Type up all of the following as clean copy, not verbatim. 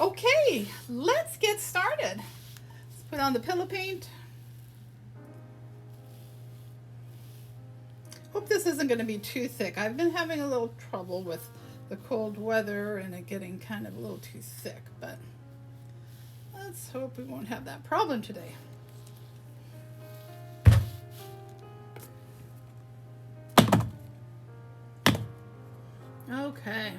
Okay, let's get started. Let's put on the pillow paint. Hope this isn't going to be too thick. I've been having a little trouble with the cold weather and it getting kind of a little too thick, but let's hope we won't have that problem today. Okay,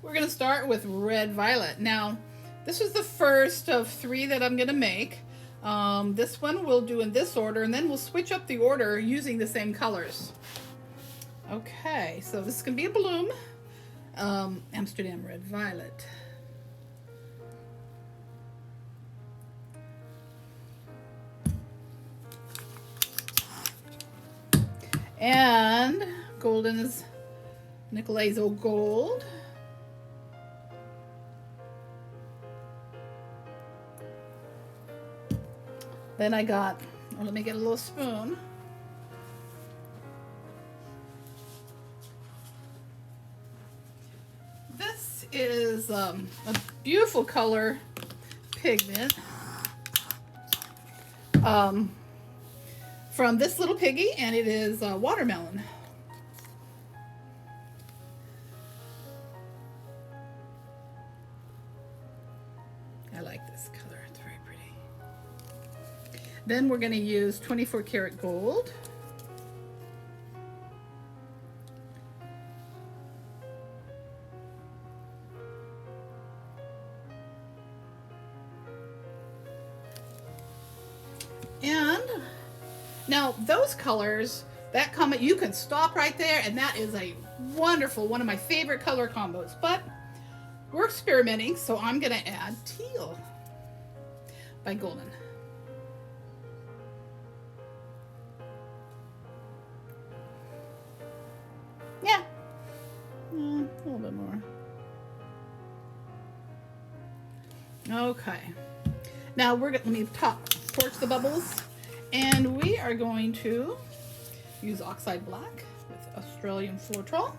we're going to start with Red Violet. Now, this is the first of 3 that I'm going to make. This one we'll do in this order, and then we'll switch up the order using the same colors. Okay, so this is going to be a bloom. Amsterdam Red Violet. And golden is Nicolaiso Gold. Then I got, let me get a little spoon. This is a beautiful color pigment from this little piggy, and it is watermelon. I like this color, it's very pretty. Then we're going to use 24 karat gold. And now those colors, that comment, you can stop right there, and that is a wonderful, one of my favorite color combos. But we're experimenting, so I'm going to add Teal by Golden. Yeah, a little bit more. Okay, now we're going to, let me torch the bubbles, and we are going to use Oxide Black with Australian Floetrol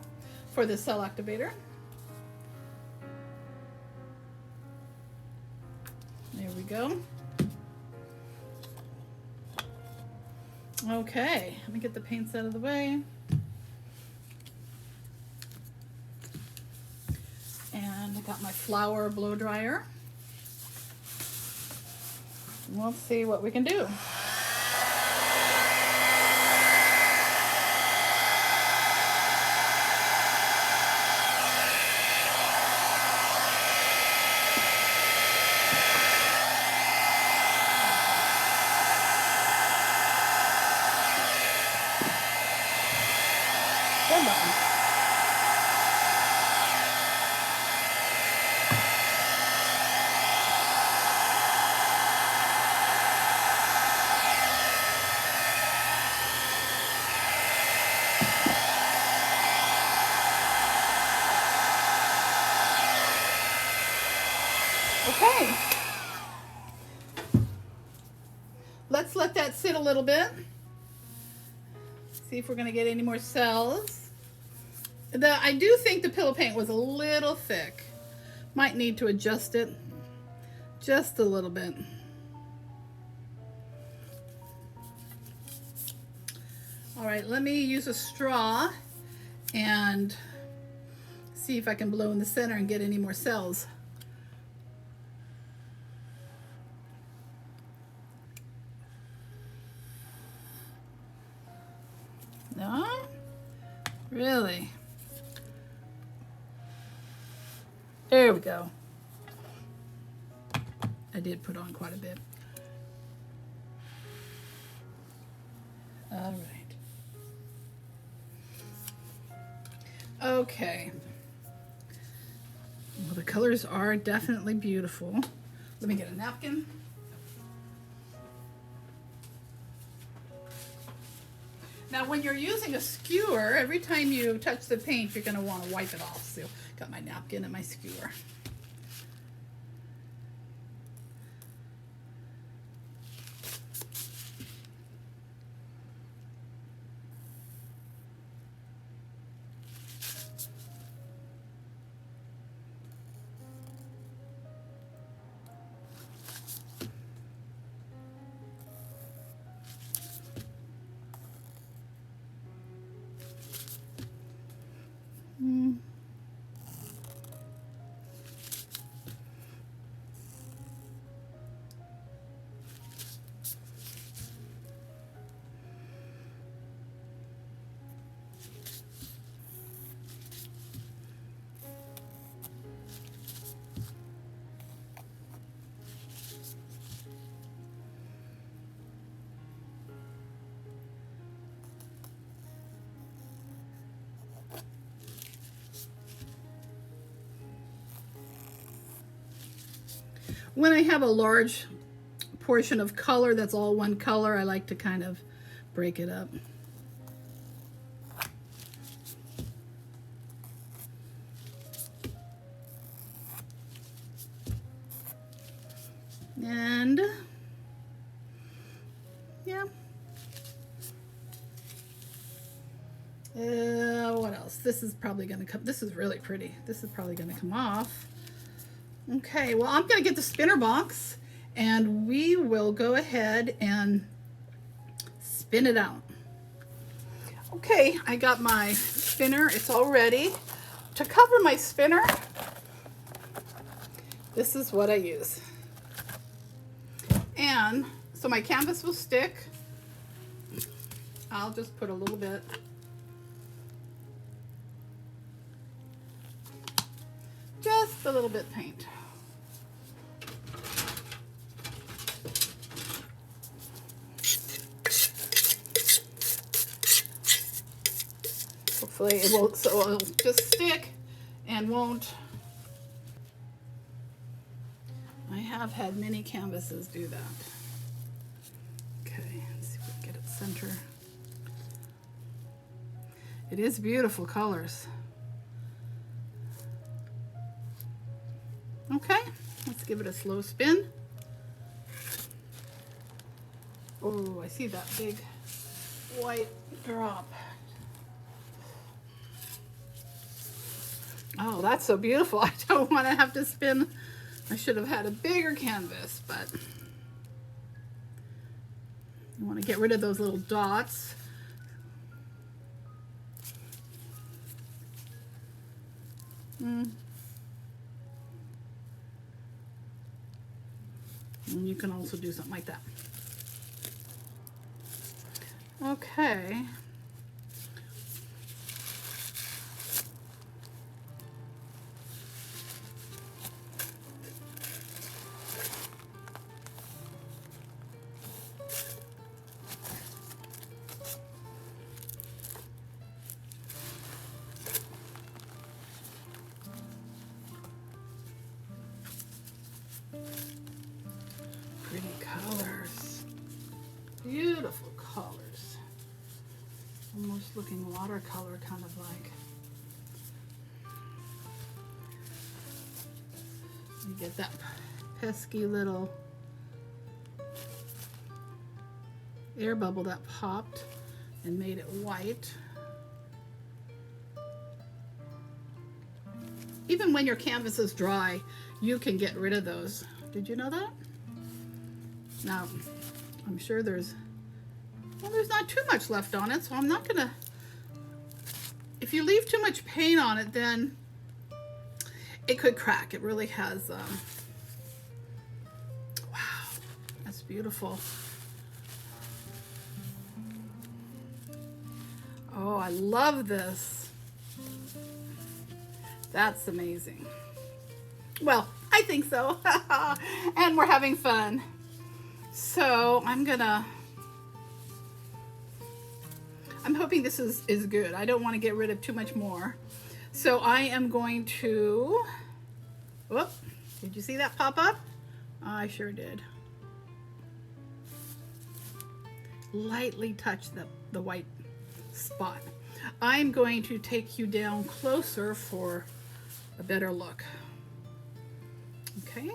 for the cell activator. There we go. Okay, let me get the paints out of the way. And I got my flower blow dryer. We'll see what we can do. Good button. Okay, let's let that sit a little bit. See if we're going to get any more cells. I do think the pillow paint was a little thick. Might need to adjust it just a little bit. All right, let me use a straw and see if I can blow in the center and get any more cells. No? Really? There we go. I did put on quite a bit. All right. Okay. Well, the colors are definitely beautiful. Let me get a napkin. Now, when you're using a skewer, every time you touch the paint, you're going to want to wipe it off. So, got my napkin and my skewer. When I have a large portion of color that's all one color, I like to kind of break it up. And yeah. What else? This is probably going to come. This is really pretty. This is probably going to come off. Okay, well, I'm going to get the spinner box and we will go ahead and spin it out. Okay, I got my spinner. It's all ready. To cover my spinner, this is what I use. And so my canvas will stick. I'll just put a little bit. Just a little bit paint. Hopefully it won't, so it'll just stick and won't. I have had many canvases do that. Okay, let's see if we can get it center. It is beautiful colors. Okay, let's give it a slow spin. Oh, I see that big white drop. Oh, that's so beautiful. I don't want to have to spin. I should have had a bigger canvas, but you want to get rid of those little dots. And you can also do something like that. Okay. Pretty colors. Beautiful colors. Almost looking watercolor, kind of like. You get that pesky little air bubble that popped and made it white. Even when your canvas is dry, you can get rid of those. Did you know that? Now, I'm sure there's not too much left on it, so I'm not gonna, if you leave too much paint on it, then it could crack. It really has, wow, that's beautiful. Oh, I love this. That's amazing. Well, I think so. And we're having fun. So I'm hoping this is good. I don't want to get rid of too much more. So I am going to, whoop, did you see that pop up? I sure did. Lightly touch the white spot. I'm going to take you down closer for a better look. Okay.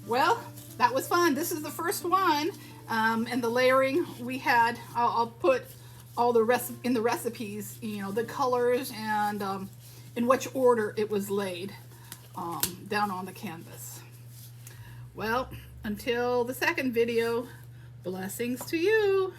Well, that was fun. This is the first one, and the layering we had. I'll put all the rest in the recipes. You know, the colors and in which order it was laid down on the canvas. Well, until the second video, blessings to you.